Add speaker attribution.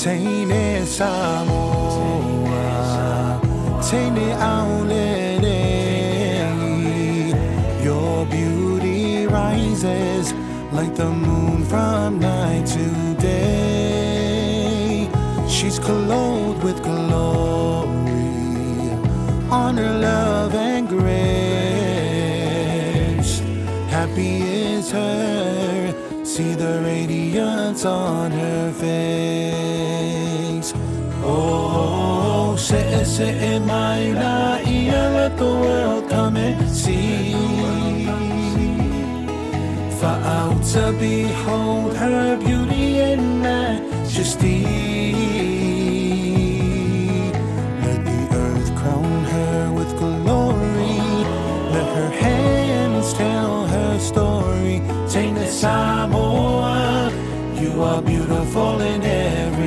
Speaker 1: Tainted Samoa, tainted outlet. Your beauty rises like the moon from night to day. She's clothed with glory, honor, love, and grace. Happy is her, see the radiance on her face. Oh, se maina ia, let the world come and see. For out to behold her beauty and majesty. Let the earth crown her with glory. Let her hands tell her story. Tainted Samoa, you are beautiful in every